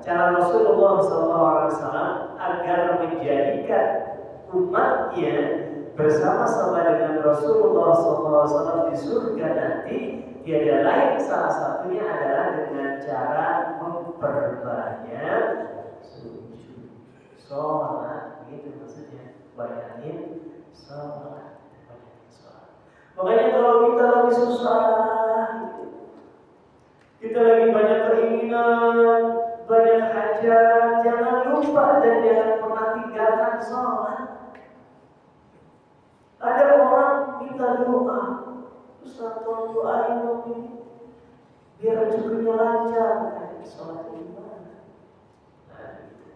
cara Rasulullah SAW agar menjadikan umatnya bersama-sama dengan Rasulullah SAW di surga nanti, tiada lain salah satunya adalah dengan cara memperbanyak sujud, sholat, gitu maksudnya, banyakin sholat. Makanya kalau kita lagi susah, kita lagi banyak keinginan, banyak hajat, jangan lupa dan jangan pernah tinggalkan sholat. Ada orang minta doa, Ustaz tolong doain dong ini, biar rezekinya lancar. Sholat gimana? Nah, gitu.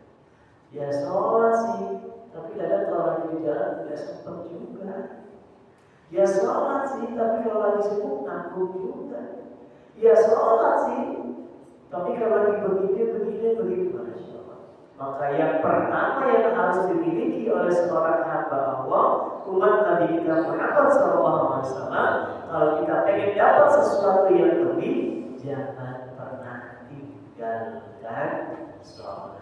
Ya sholat sih, tapi kadang kalau lagi di jalan tidak sempat juga. Ya sholat sih, tapi kalau lagi sibuk nanggung juga. Ya sholat sih, tapi kalau lagi begini, Masya Allah. Maka yang pertama yang harus dimiliki oleh seorang hamba Allah, umat Nabi kita Muhammad SAW, kalau kita pengen dapat sesuatu yang lebih, jangan pernah tinggalkan sholat.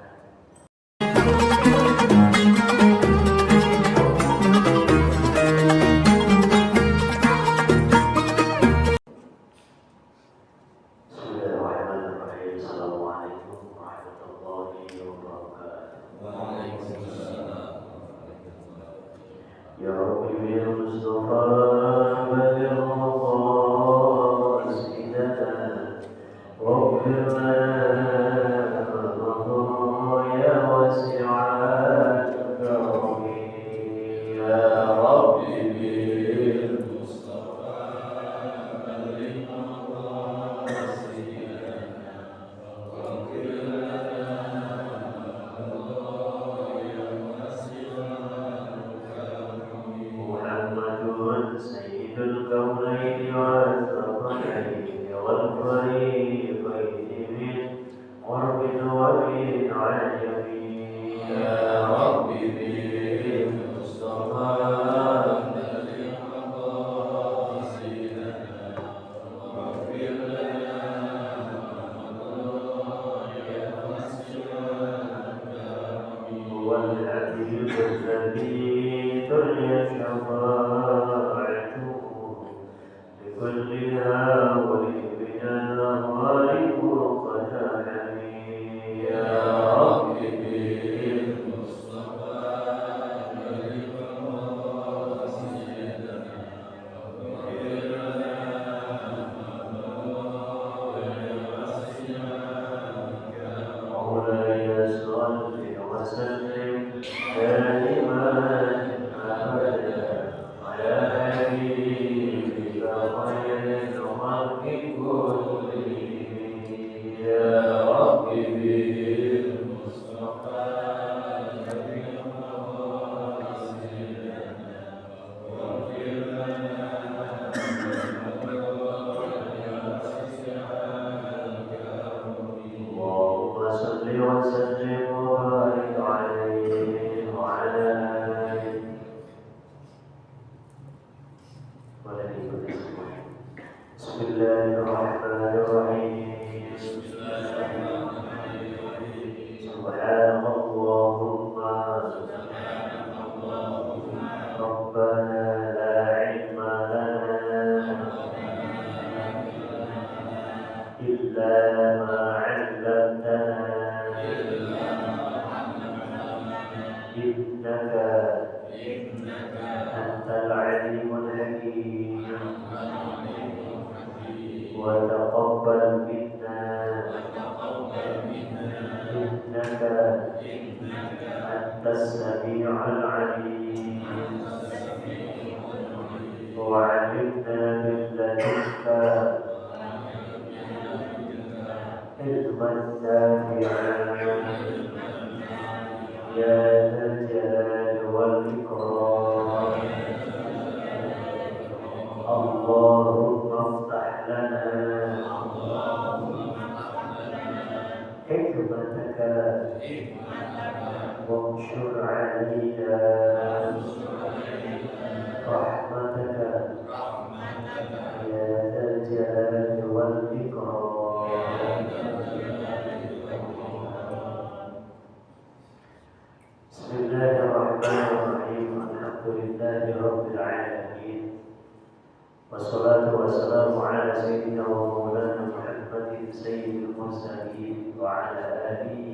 وعلى آله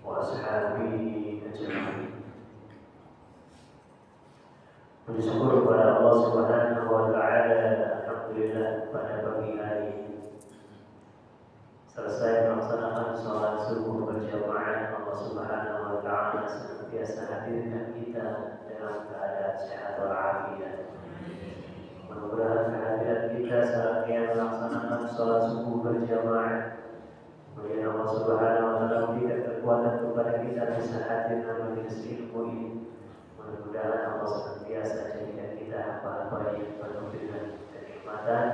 وأصحابه أجمعين. Puji syukur kepada Allah Subhanahu wa Ta'ala. Alhamdulillah pada pagi hari selesai melaksanakan sholat subuh berjamaah, Allah Subhanahu wa Ta'ala senantiasa hadirkan kita dalam keadaan sehat walafiat. Mudah-mudahan kehadiran kita saat kita melaksanakan sholat subuh berjamaah, kemudian Allah Subhanahu wa Ta'ala memberikan kekuatan kepada kita bisa hadir dalam majelis ilmu ini. Mudah-mudahan Allah senantiasa jadikan kita hamba-hamba yang penuh dengan kenikmatan,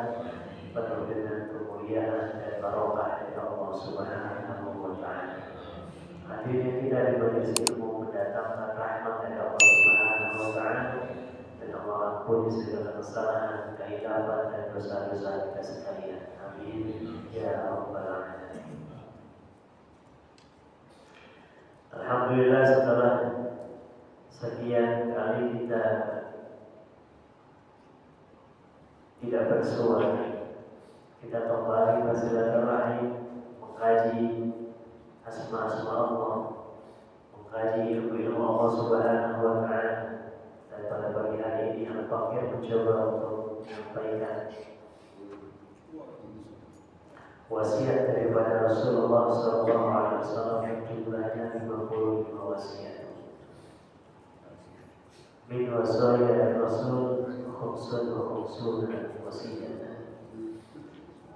penuh dengan kemuliaan dan barokah dari Allah Subhanahu wa Ta'ala. Hadirnya kita di majelis ilmu mendatangkan rahmat dari Allah Subhanahu wa Ta'ala, dan Allah ampuni segala kesalahan, kehilapan dan dosa-dosa kita sekalian. Amin ya rabbal alamin. Alhamdulillah, setelah sekian kali kita tidak bersuara, kita kembali bersilaturahim, mengkaji asma-asma Allah, mengkaji ilmu Allah Subhanahu wa Ta'ala. Dan pada pagi hari ini Al-Fakir mencoba untuk menyampaikan wasiat daripada Rasulullah SAW yang jumlahnya 55 wasiat. Min wasaya Rasul khumsun wa khumsun wasiat.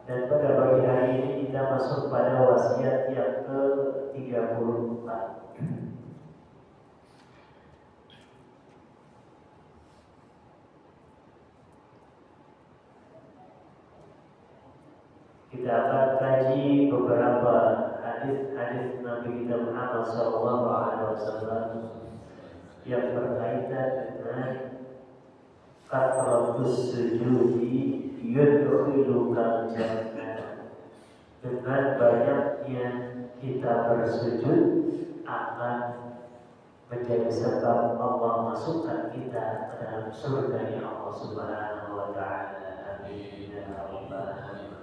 Dan pada pagi hari ini kita masuk pada wasiat yang ke-34. Kita akan kaji beberapa hadis-hadis Nabi kita Muhammad SAW yang berkaitan dengan kathratus sujudi yudkhilukal jannah. Dengan banyaknya kita bersujud akan menjadi sebab Allah masukkan kita ke dalam surga yang Allah Subhanahu wa Ta'ala. Amin ya rabbal alamin.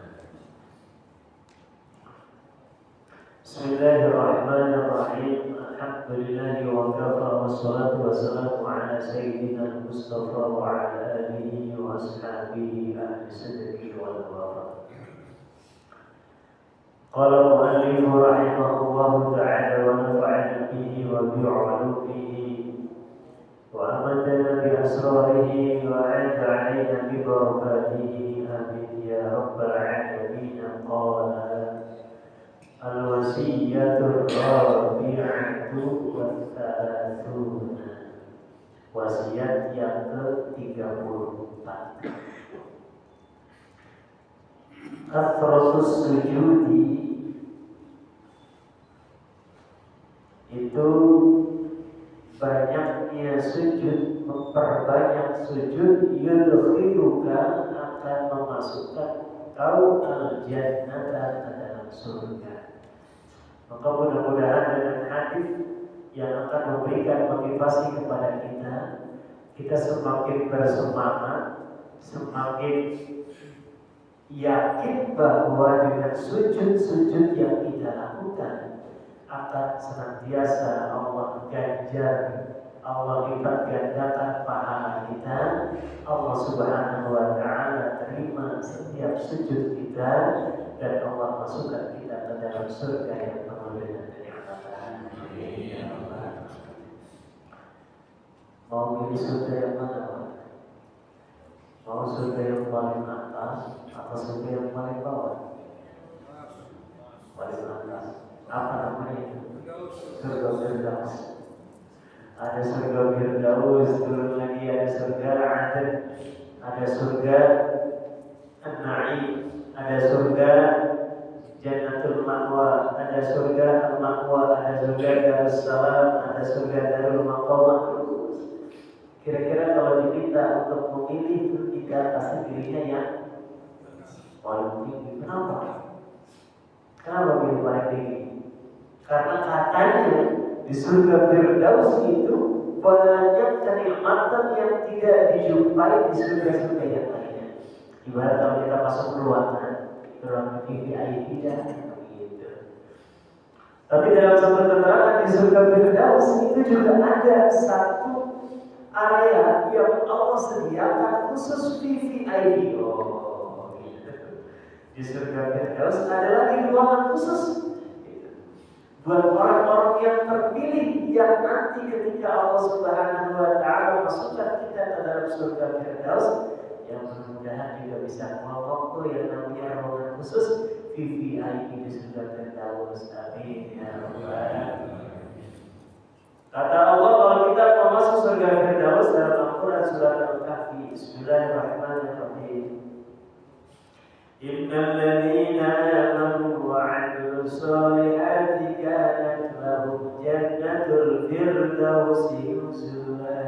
Bismillahirrahmanirrahim. Alhamdulillahi wa kafa, wassalatu wassalamu ala sayyidina al-Mustafa wa ala alihi wa ashabihi ahli sidqi wal wafa. Qala al-muallif rahimahullahu ta'ala wa nafa'ana bihi wa bi'ulumihi wa amadana bi asrarihi wa a'adha alayna bi barakatihi. Amin ya rabbal alamin. Qala al-wasiyatul rabi'atu wa thalathuna. Wasiat yang ke-34. Kathratus sujudi itu banyaknya sujud, memperbanyak sujud, yudkhiluka akan memasukkan kau al-jannata ke dalam surga. Maka mudah-mudahan dengan hadis yang akan memberikan motivasi kepada kita semakin bersemangat, semakin yakin bahwa dengan sujud-sujud yang kita lakukan akan senantiasa Allah ganjar, Allah lipat gandakan pahala kita. Allah Subhanahu wa Ta'ala terima setiap sujud kita, dan Allah masukkan kita ke dalam surga yang penuh dengan kenikmatan. Mau pilih surga yang mana, Pak? Mau surga yang paling atas atau surga yang paling bawah? Paling atas. Apa namanya? Surga Firdaus. Ada surga Firdaus, turun lagi ada surga Aden, ada surga An-Na'im, ada surga Jannatul Ma'wa, ada surga Al-Ma'wa, ada surga Darussalam, ada surga Darul Maqamah. Kira-kira kalau diminta untuk memilih tiga, pasti pilihnya yang paling tinggi. Kenapa? Kenapa pilih paling tinggi? Karena katanya di surga Firdaus itu banyak kenikmatan yang tidak dijumpai di surga-surga yang lainnya. Ibarat kalau kita masuk ruangan VIP tidak begitu. Tapi dalam satu keterangan di surga Firdaus itu juga ada satu area yang Allah sediakan khusus VVIP. Oh, gitu. Di surga Firdaus ada lagi ruangan khusus buat orang-orang yang terpilih yang nanti ketika Allah Subhanahu wa taala masukkan kita ke dalam surga Firdaus, yang mudah-mudahan juga bisa ngomong tuh yang namanya ruangan khusus VVIP di surga Firdaus. Amin ya rabbal alamin. Kata Allah kalau kita mau masuk surga Firdaus dalam Al-Quran surat Al-Kahfi, Bismillahirrahmanirrahim. Innal ladzina amanu wa 'amilus shalihati kanat lahum jannatul firdausi nuzula.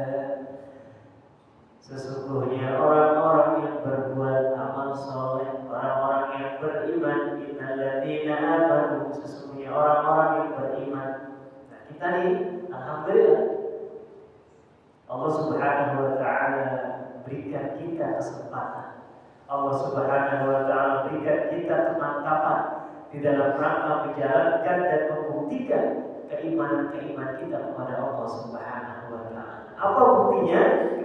Sesungguhnya orang-orang yang berbuat amal soleh, orang-orang yang beriman, innal ladzina amanu, sesungguhnya orang-orang yang beriman. Nah, kita nih alhamdulillah Allah Subhanahu wa taala berikan kita kesempatan. Allah Subhanahu wa taala berikan kita kemantapan di dalam rangka menjalankan dan membuktikan keimanan kita kepada Allah Subhanahu wa taala. Apa buktinya?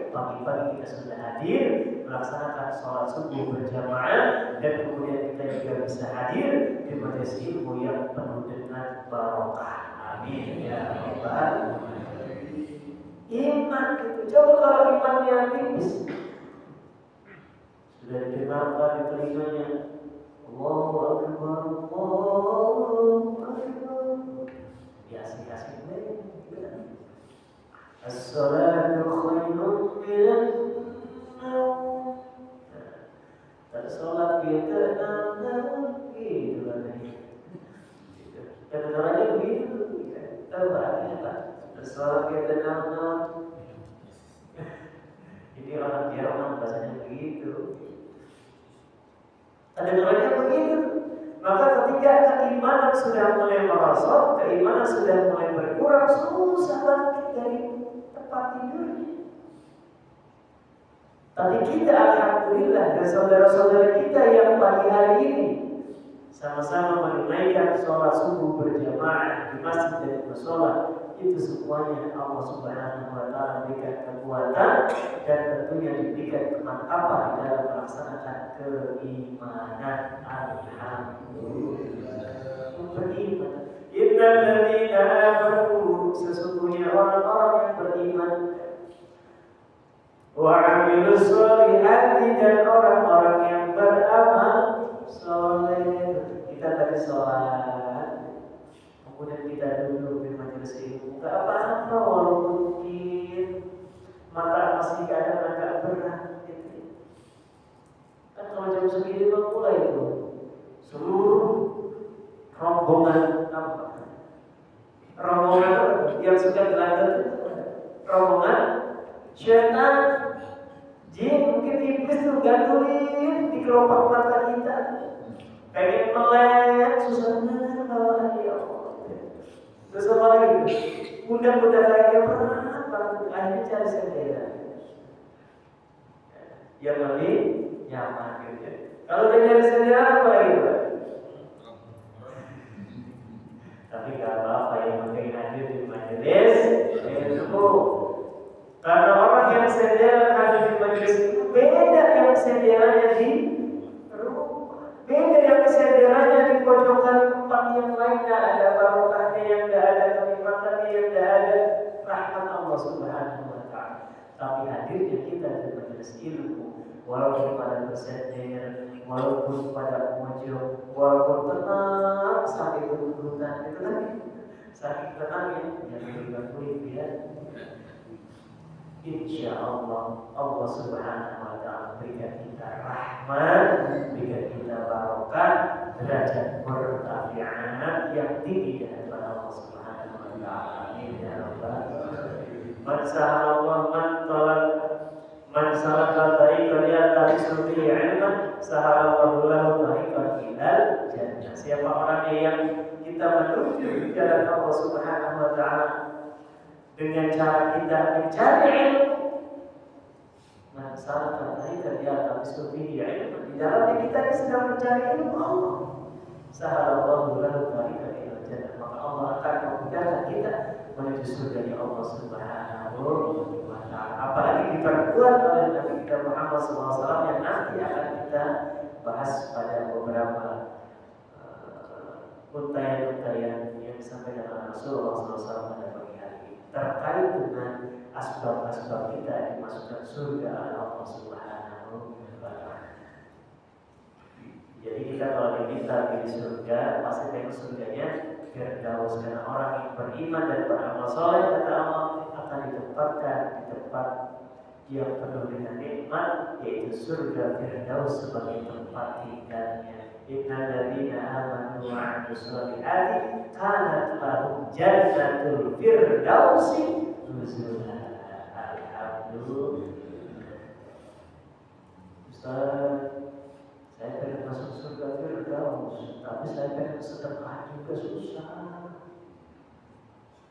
Pagi-pagi kita sudah hadir melaksanakan sholat subuh berjamaah dan kemudian kita juga bisa hadir di majelis ilmu yang penuh dengan barokah. Amin ya rabbal alamin. Iman itu, coba kalau imannya tipis, sudah didengarkan di telinganya, Allahu Akbar, Allahu Akbar, ya asik-asik deh. As-salatu khairun minan naum. Salat kita tenang gitu katanya. Kedengarannya begitu. Tahu artinya apa? Salat kita tenang. Ini orang Jerman bahasanya begitu. Kedengarannya begitu. Maka ketika keimanan sudah mulai merosot, keimanan sudah mulai berkurang, susah bangkit dari tempat tidur. Tapi kita alhamdulillah dan saudara-saudara kita yang pagi hari ini sama-sama menunaikan sholat subuh berjamaah di masjid dan musola, itu semuanya Allah Subhanahu wa taala berikan kekuatan dan tentunya diberikan kemantapan dalam melaksanakan keimanan. Alhamdulillah. Beriman. Innal ladzina amanu, sesungguhnya orang-orang yang beriman, wa 'amilus shalihati, dan orang-orang yang beramal soleh. Kita tadi sholat, kemudian kita duduk di majelis ilmu, gak apa-apa walaupun mungkin mata masih kadang agak berat gitu. Kan kalau jam segini mulai itu seluruh rombongan yang sudah berada, rombongan syaitan, jin, mungkin iblis tuh gandulin di kelopak mata kita, pengen melek, susah benar bawaan ya Allah. Terus apa lagi? Mudah-mudah lagi berat banget, akhirnya cari sendiri yang lebih nyaman gitu. Kalau udah cari sendiri apa lagi Pak? Tapi gak apa-apa, yang penting hadir di majelis ilmu. Karena orang yang sendirian hadir di majelis itu beda yang sendiriannya di rumah, beda yang sendiriannya di pojokan tempat yang lain, gak ada barokahnya, yang gak ada kenikmatannya, yang gak ada rahmat Allah Subhanahu wa taala. Tapi hadirnya kita di majelis ilmu, walaupun pada bersender, walaupun pada mojok, walaupun tenang sampai kedudukan, itu tadi saking tenangnya yang berbantu ya. Insya Allah Allah Subhanahu wa taala berikan kita rahmat, berikan kita barokah, derajat bertafiat yang tinggi di hadapan Allah Subhanahu wa taala. Amin ya rabbal alamin. Man sahalallah man salaka tariqan yaltamisu fihi ilman sahalallahu lahu tariqan ilal jannah. Siapa orangnya yang kita menuju jalan Allah Subhanahu wa taala dengan cara kita mencari ilmu, man salaka tariqan yaltamisu fihi ilman, di dalamnya kita sedang mencari ilmu Allah, sahalallahu lahu tariqan ilal jannah, maka Allah asbab-asbab kita dimasukkan surga oleh Allah Subhanahu wa Ta'ala. Jadi kita kalau diminta di surga, pasti pengen surganya Firdaus, karena orang yang beriman dan beramal soleh kata Allah akan ditempatkan di tempat yang penuh dengan nikmat, yaitu surga Firdaus sebagai tempat tinggalnya. Innal ladzina amanu wa 'amilus shalihati kanat lahum jannatul firdausi nuzula. Alhamdulillah. Ustaz, saya pengen masuk surga Firdaus, tapi saya pengen sedekah juga susah.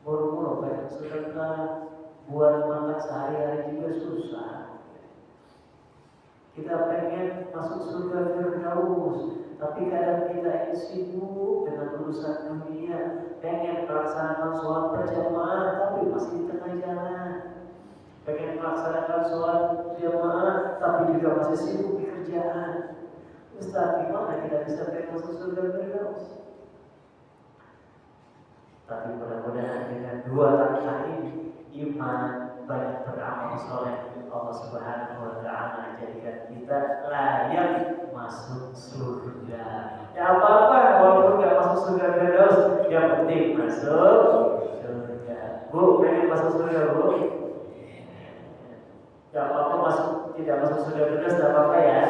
Mulu-mulu pengen sedekah buat makan sehari-hari juga susah. Kita pengen masuk surga Firdaus, tapi kadang kita ini sibuk dengan urusan dunia, pengen melaksanakan sholat berjamaah, tapi masih di tengah jalan. Pengen melaksanakan sholat berjamaah, tapi juga masih sibuk di kerjaan. Ustaz, gimana kita bisa pengen masuk surga Firdaus? Tapi mudah-mudahan dengan dua langkah ini, iman, banyak beramal soleh, Allah Subhanahu wa Ta'ala jadikan kita layak masuk surga. Ya apa-apa, walaupun nggak masuk surga Firdaus, yang penting masuk surga. Bu, pengen masuk surga, Bu? Gak apa-apa tidak masuk surga Firdaus, gak apa-apa ya.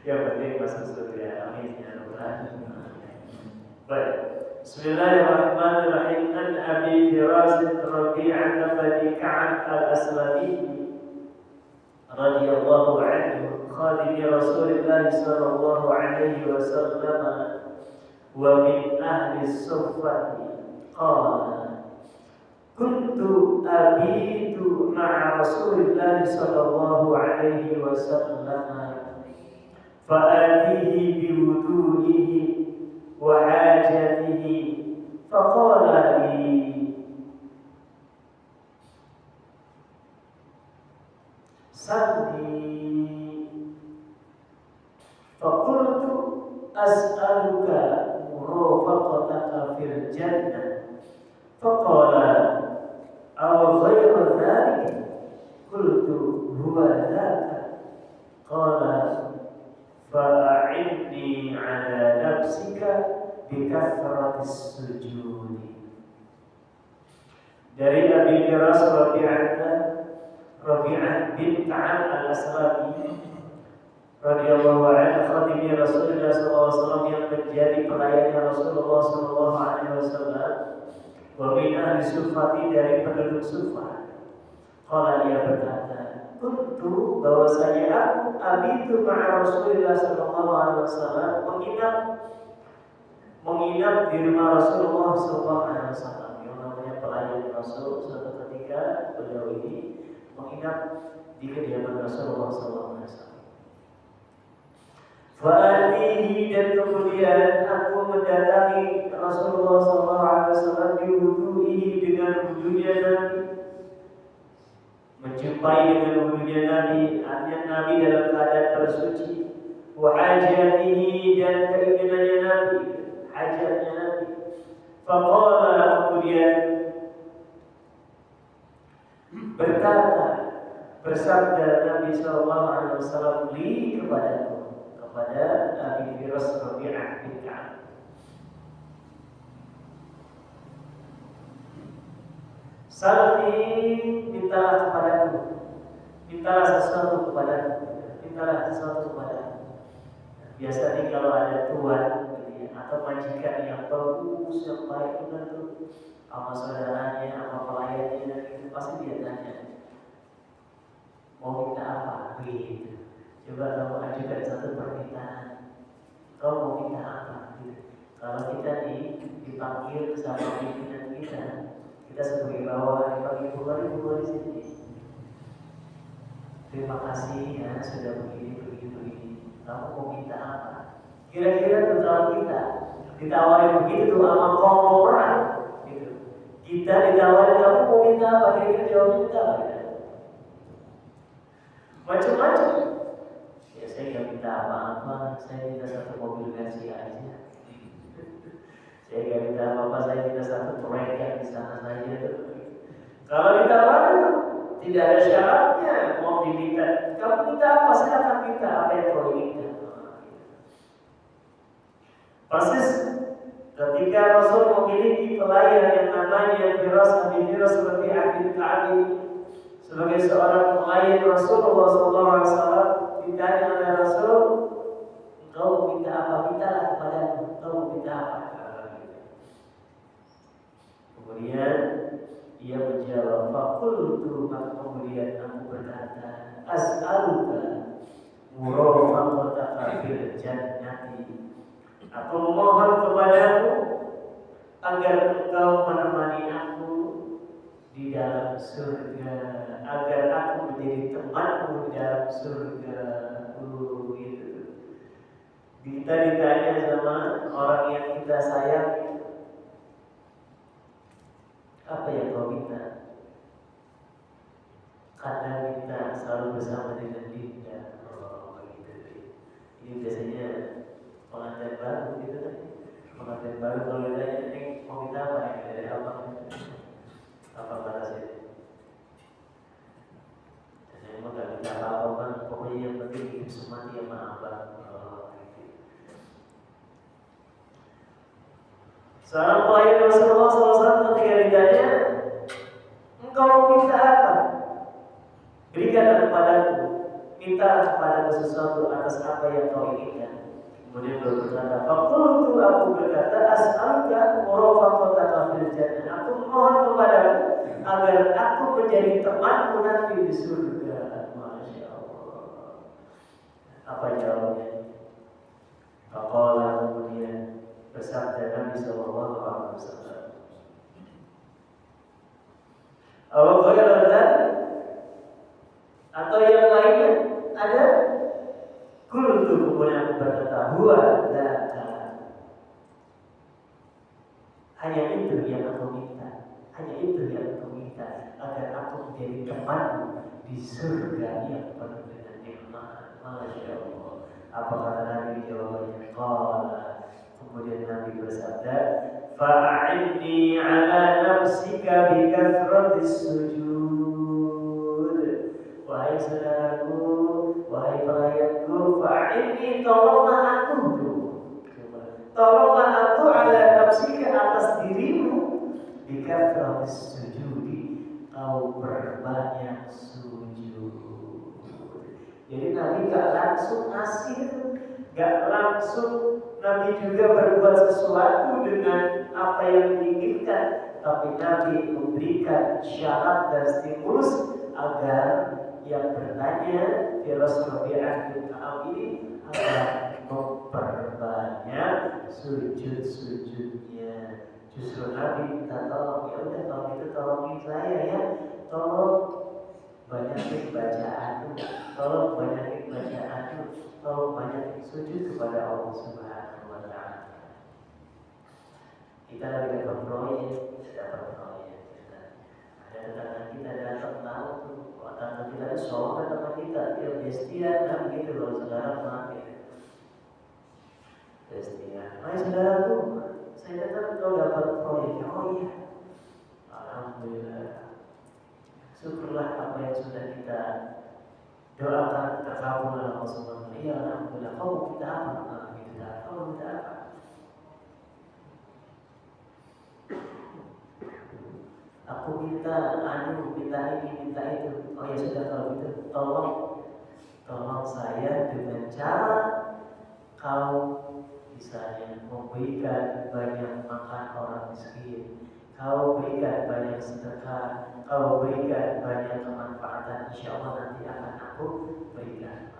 Yang penting masuk surga. Amin ya rabbal alamin. Baik. Bismillahirrahmanirrahim. An Abi Firas Rabi'ah bin Ka'ab al-Aslami radhiyallahu anhu, khadim Rasulullah sallallahu alaihi wasallam wa min ahli suffati, qala kuntu abitu ma'a Rasulullah sallallahu alaihi wasallam fa'atihi biwudu'ihi wa hajatihi faqala li salli faqultu as'aluka murafaqataka fil jannah faqala aw ghayra dhalik qultu huwa dhaka qala fa'inni ala nafsika bikathratis sujud. Dari Abi Firas Rabi'ah bin Ka'ab al-Aslami radhiyallahu anhu, khadim Rasulullah sallallahu alaihi wasallam, yang menjadi pelayannya Rasulullah sallallahu alaihi wasallam, wa min ahli Sufati, dari penduduk Sufah. Qala, dia berkata, kuntu, bahwasanya aku abitu ma'a Rasulullah sallallahu alaihi wasallam, menginap di rumah Rasulullah sallallahu alaihi wasallam. Yang namanya pelayan Rasul, suatu ketika beliau ini menginap di kediaman Rasulullah sallallahu alaihi wasallam. Fa'atihi, dan kemudian aku mendatangi Rasulullah sallallahu alaihi wasallam biwudu'ihi, dengan wudunya Nabi, menjumpai dengan wudunya Nabi, artinya Nabi dalam keadaan bersuci, wa hajatihi, dan keinginannya Nabi, hajatnya Nabi. Faqala, kemudian berkata, bersabda Nabi sallallahu alaihi wasallam li, kepadaku, kepada Abi Firas Rabi'ah bin Ka'ab, salli, mintalah kepadaku, mintalah sesuatu kepadaku, mintalah sesuatu kepadaku. Biasanya kalau ada tuan atau majikan yang bagus, yang baik benar tuh, sama saudaranya, sama pelayannya, itu pasti dia tanya, mau minta apa? Begitu. Coba kamu ajukan satu permintaan. Kau mau minta apa? Gitu. Kalau kita dipanggil sama pimpinan kita sebagai bawahan dipanggil bukan di sini. Terima kasih ya sudah begini. Kamu mau minta apa? Kira-kira tuh kalau kita ditawarin begitu tuh sama konglomerat, gitu. Kita ditawarin, kamu mau minta apa? Kira-kira jawabnya minta apa? Macam-macam. Ya saya nggak minta apa-apa, saya minta satu mobil Mercy aja. Saya nggak minta apa-apa, saya minta satu proyek yang di sana saja tuh. Kalau ditawarin tidak ada syaratnya, mau diminta. Kamu minta apa? Silakan minta apa yang kau inginkan. Persis ketika Rasul memiliki pelayan yang namanya Firas bin Firas sebagai ahli Ka'ab, sebagai seorang pelayan Rasulullah SAW, ditanya oleh Rasul, engkau minta apa? Mintalah kepadaku. Engkau minta apa? Kemudian ia menjawab, fakultu, maka kemudian aku berkata, as'aluka murafaqataka fil jannati. Aku memohon kepadamu agar engkau menemani aku di dalam surga, agar aku menjadi temanmu di dalam surga. Gitu. Kita ditanya sama orang yang kita sayang, apa yang kau minta? Karena minta selalu bersama dengan Dinda. Oh, gitu. Ini biasanya pengantin baru gitu kan. Pengantin baru kalau ditanya, mau minta apa ya dari Allah? Apa kata saya? Saya emang gak minta apa-apa bang. Pokoknya yang penting hidup semati sama abang. Oh, gitu. Seorang pelayan Rasulullah SAW ketika ditanya, engkau minta apa? Berikanlah kepadaku, mintalah kepadaku sesuatu atas apa yang kau inginkan. Kemudian beliau berkata, fakultu, aku berkata, as'aluka murafaqataka fil jannah. Aku mohon kepadamu agar aku menjadi temanmu nanti di surga. Masya Allah. Apa jawabnya? Faqala, kemudian bersabda Nabi sallallahu alaihi wasallam, aw ghairan, atau yang lainnya ada? Kultu, kemudian aku berkata, huwa dzaka. Hanya itu yang aku minta, hanya itu yang aku minta, agar aku menjadi temanmu di surga yang penuh dengan nikmat. Masya Allah. Apa kata Nabi jawabannya? Qala, kemudian Nabi bersabda, fa'inni ala nafsika bi kathratis sujud. Wahai saudaraku, wahai pelayanku, fa'inni, tolonglah aku. Tolonglah aku ala nafsika, atas dirimu, bi kathratis sujudi, kau berbanyak sujud. Jadi Nabi gak langsung ngasih, gak langsung Nabi juga berbuat sesuatu dengan apa yang diinginkan, tapi Nabi memberikan syarat dan stimulus agar yang bertanya Firas Rabi'ah bin Ka'ab ini agar memperbanyak sujud-sujudnya. Justru Nabi minta tolong, ya udah kalau gitu tolongin saya ya, tolong banyakin bacaan, tolong banyakin bacaan, tolong banyakin sujud kepada Allah Subhanahu wa Ta'ala. Kita lagi dapat proyek, ada tetangga kita datang tahu tuh, tetangga kita ada sholat tetangga kita, dia bestian kan gitu loh, sekarang makin bestian. Hai saudaraku, saya dengar kau dapat proyek. Oh iya, alhamdulillah. Syukurlah apa yang sudah kita doakan terkabul oleh Allah Subhanahu wa Ta'ala. Ya alhamdulillah. Kau minta apa? Kau minta apa? Aku minta minta ini, minta itu. Oh ya sudah, kalau gitu tolong saya dengan cara kau misalnya memberikan banyak makan orang miskin, kau berikan banyak sedekah, kau berikan banyak kemanfaatan, insya Allah nanti akan aku berikan.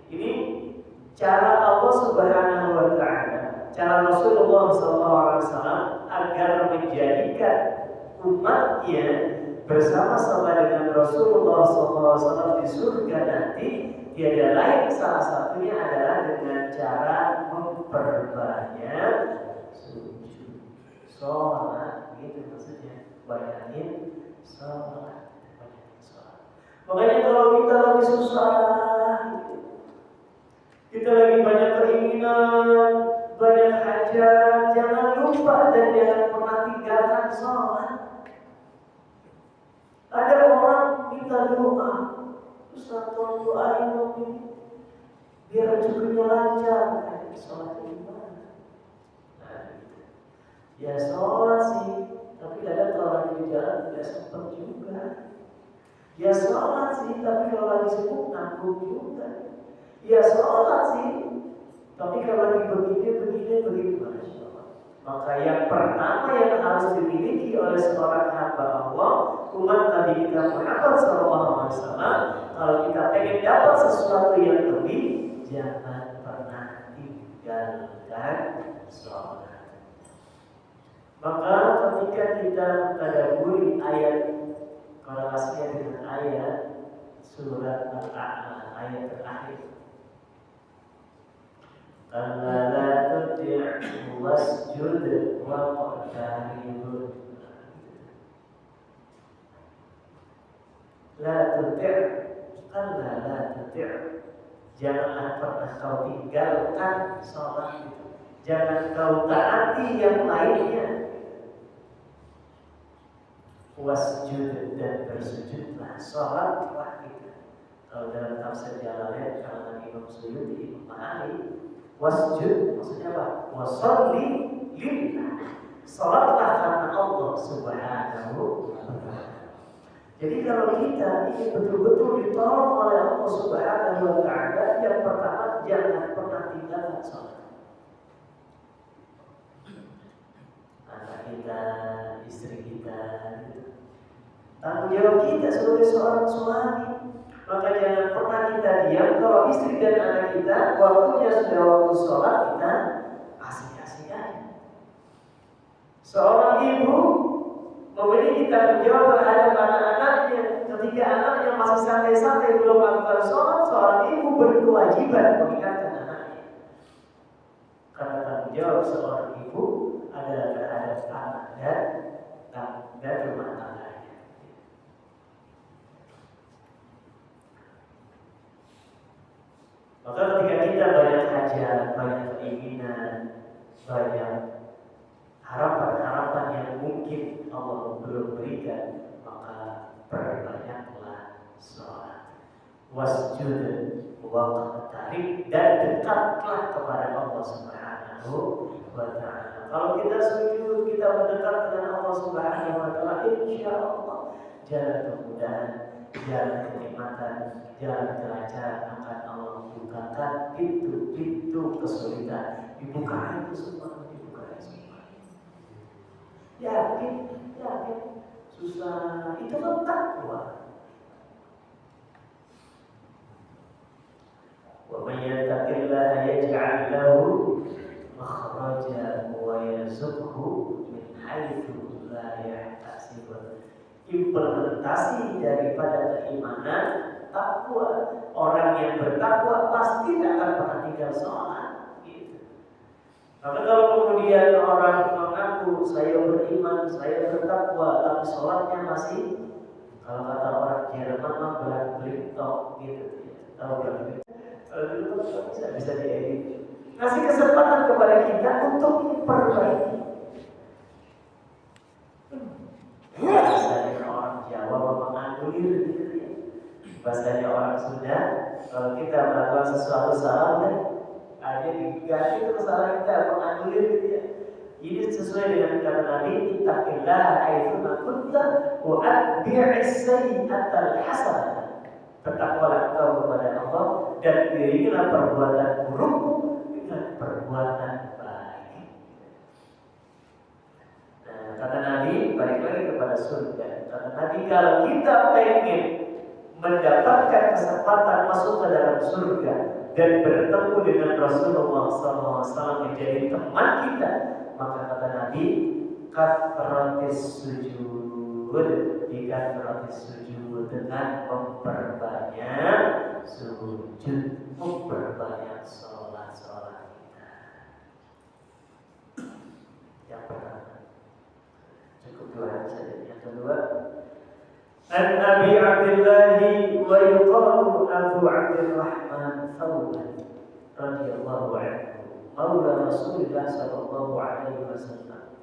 Ini cara Allah Subhanahu wa Ta'ala, cara Rasulullah SAW agar menjadikan umatnya bersama-sama dengan Rasulullah SAW di surga nanti, tiada lain salah satunya adalah dengan cara memperbanyak sujud, sholat, gitu maksudnya, banyakin sholat, banyakin sholat. Makanya kalau kita lagi susah, kita lagi banyak keinginan, banyak hajat, jangan lupa dan jangan pernah tinggalkan sholat. Ya sholat sih, tapi kadang kalau lagi di jalan tidak sempat juga. Ya sholat sih, tapi kalau lagi sibuk nanggung juga. Ya sholat sih, tapi kalau lagi begini, Masya Allah. Maka yang pertama yang harus dimiliki oleh seorang hamba Allah, umat Nabi kita Muhammad SAW, kalau kita pengen dapat sesuatu yang lebih, jangan pernah tinggalkan sholat. Maka ketika kita mentadabburi ayat, korelasinya dengan ayat surat Al-A'la, ayat terakhir, Kalla la tuti'hu wasjud waqtarib. La tuti', kalla la tuti'. Janganlah pernah kau tinggalkan sholat itu. Jangan kau taati yang lainnya. Wasjud, dan bersujudlah, sholatlah kita. Kalau dalam tafsir Jalalain kalangan Imam Suyuti, Imam Ma'ali, wasjud maksudnya apa? Washolli lillah, sholatlah karena Allah Subhanahu wa ta'ala. Jadi kalau kita ingin betul-betul ditolong oleh Allah Subhanahu wa ta'ala, yang pertama jangan pernah tinggalkan sholat. Anak kita, istri kita, tanggung jawab kita sebagai seorang suami. Maka jangan pernah kita diam kalau istri dan anak kita waktunya sudah waktu sholat, kita asik-asikan. Seorang ibu memiliki tanggung jawab terhadap anak-anaknya. Ketika anaknya masih santai-santai belum melakukan sholat, seorang ibu berkewajiban mengingatkan anaknya. Karena tanggung jawab seorang ibu adalah terhadap anak dan rumah tangga. Maka ketika kita banyak hajat, banyak keinginan, banyak harapan-harapan yang mungkin Allah belum berikan, maka perbanyaklah sholat. Wasjud waqtarib, dan dekatlah kepada Allah Subhanahu wa ta'ala. Kalau kita sujud, kita mendekat dengan Allah Subhanahu wa ta'ala, insya Allah jalan kemudahan, jalan kenikmatan, jalan kelancaran akan Allah bukakan. Pintu kesulitan dibuka itu semua, yakin susah, itu kan takwa. Wa may yattaqillaha yaj'al lahu makhraja wa yarzuqhu min haitsu la yahtasib. Implementasi daripada keimanan takwa. Orang yang bertakwa pasti tidak akan pernah tinggal sholat. Gitu. Maka kalau kemudian orang mengaku saya beriman, saya bertakwa, tapi sholatnya masih, kalau kata orang Jerman mah berak-berik-tok gitu. Tahu berak-berik? Kalau dulu bisa diedit. Kasih kesempatan kepada kita untuk memperbaiki. Bahasanya orang Jawa menganulir gitu ya. Bahasanya orang Sunda, kalau kita melakukan sesuatu salah kan ada diganti kesalahan kita menganulir gitu ya. Ini sesuai dengan kata Nabi, ittaqillaha aitsuma kunta wa atbi'is sayyi'atal hasanah. Bertakwalah engkau kepada Allah dan iringilah perbuatan burukmu dengan perbuatan baik. Nah, kata Nabi, balik lagi kepada surga. Kata Nabi, kalau kita pengen mendapatkan kesempatan masuk ke dalam surga dan bertemu dengan Rasulullah SAW menjadi teman kita, maka kata Nabi, kathratis sujud, dikathratis sujud, dengan memperbanyak sujud, memperbanyak sholat kita. Yang pertama, cukup dua saja. Yang kedua, An Abi Abdullah wa yuqalu Abu Abdurrahman Thawban radhiyallahu anhu, maula Rasulullah sallallahu alaihi wasallam.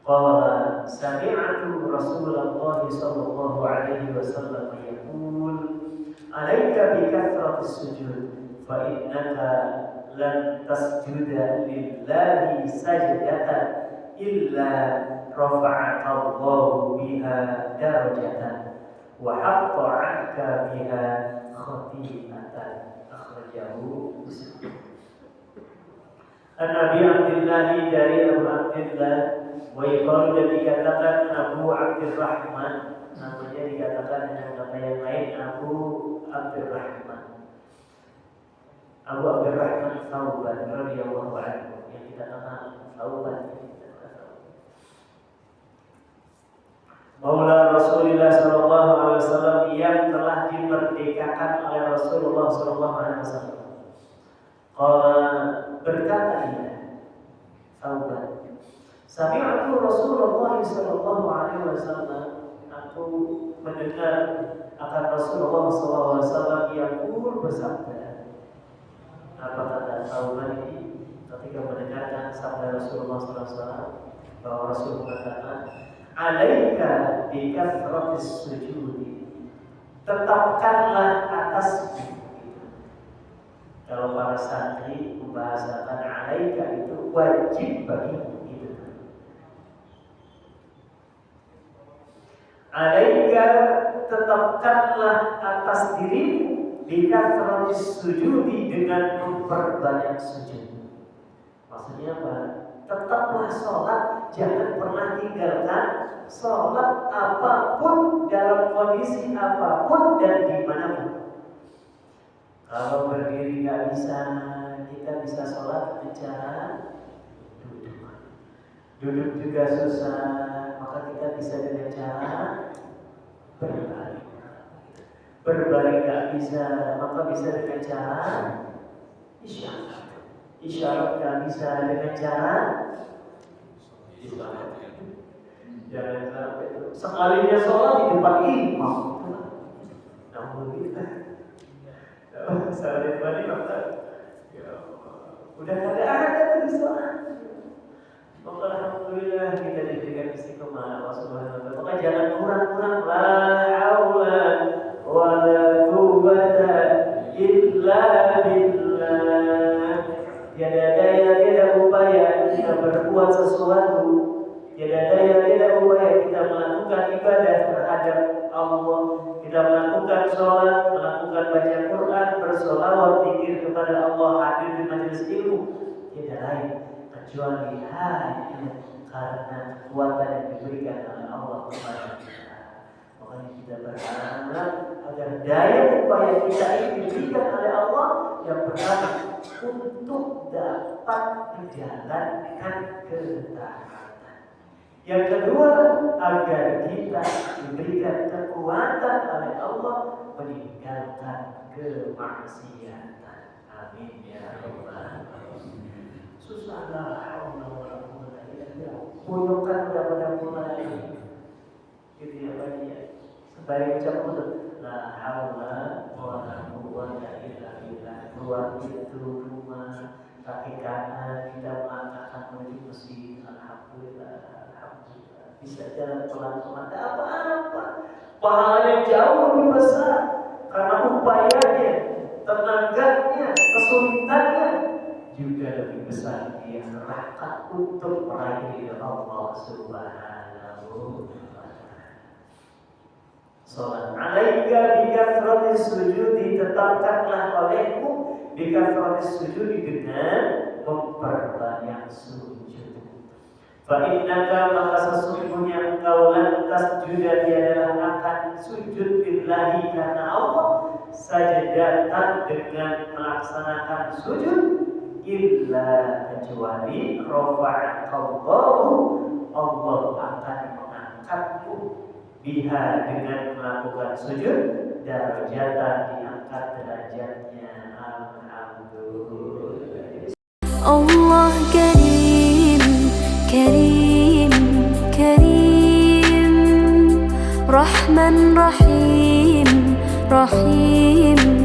Qala sami'tu Rasulullah sallallahu alaihi wasallam yaqul, "Alaika bi kathratis sujud fa innaka lan tasjuda lillahi sajdatan illa rafa'aka Allahu biha darajatan wa hatta 'anka biha khati'atan. Akhrajahu Muslim. An-Nabi Abdullah dari Abu Abdullah wa yuqalu, dan dikatakan Abu Abdurrahman, namanya dikatakan dengan nama yang lain Abu Abdurrahman. Abu Abdurrahman Thawban radhiyallahu anhu, yang kita kenal Thawban. Maula Rasulullah sallallahu alaihi wasallam, yang telah dimerdekakan oleh Rasulullah sallallahu alaihi wasallam. Qala, berkata ia Thawban, sami'tu Rasulullah sallallahu alaihi wasallam, aku mendengar akan Rasulullah sallallahu alaihi wasallam yang bersabda. Apa kata Thawban ini ketika mendengarkan sabda Rasulullah sallallahu alaihi wasallam, bahwa Rasul mengatakan, alaika bi kathratis sujudi, tetapkanlah atas. Kalau para santri membahasakan alaika itu wajib bagimu gitu. Alaika, tetapkanlah atas dirimu bi kathratis sujudi, dengan memperbanyak sujud. Maksudnya apa? Tetaplah sholat, jangan pernah tinggalkan sholat apapun, dalam kondisi apapun dan dimanapun. Kalau berdiri nggak bisa, kita bisa sholat dengan cara duduk. Duduk juga susah, maka kita bisa dengan cara berbaring. Berbaring nggak bisa, maka bisa dengan cara isyarat. Isyarat nggak bisa, dengan cara isyarat. Jangan sampai sekalinya sholat di depan imam. Namun kita salat balik maka udah ada di sholat. Maka alhamdulillah kita diberikan istiqomah Allah Subhanahu wa taala. Maka jangan kurang-kurang, la haula wala quwwata illa billah. Tiada daya, tiada upaya kita berbuat sesuatu, tiada daya, tiada upaya kita melakukan ibadah terhadap Allah. Kita melakukan sholat, melakukan baca Quran, bersolawat, zikir kepada Allah, hadir di majelis ilmu, tidak lain kecuali hanya karena kekuatan yang diberikan oleh Allah kepada kita. Makanya kita berharap agar daya upaya kita ini diberikan oleh Allah yang pertama untuk dapat menjalankan ketaatan. Yang kedua, agar kita diberikan kekuatan oleh Allah meninggalkan kemaksiatan. Amin ya rabbal alamin. Susahlah Allah punyukan pada mulai gitu ya banyak. Sebaik ucap untuk la haula wala quwwata illa billah. Keluar pintu rumah, kaki kanan kita melangkahkan menuju masjid. Alhamdulillah, alhamdulillah. Bisa jalan pelan-pelan, tak apa-apa. Pahala yang jauh lebih besar karena upayanya, tenaganya, kesulitannya juga lebih besar. Dia serahkan untuk meraih Allah Subhanahu wa taala. Salat alaika bi kathratis sujudi, tetapkanlah olehmu bi kathratis sujudi, dengan memperbanyak sujud. Fa innaka, maka sesungguhnya engkau lan tasjuda, tiadalah akan sujud billahi karena Allah, sajadatan, dengan melaksanakan sujud, illa kecuali rafa'akallahu, Allah akan mengangkatmu biha, dengan melakukan sujud, darajatan, diangkat derajatnya. Alhamdulillah. Allah karim, karim, karim, Rahman rahim, rahim.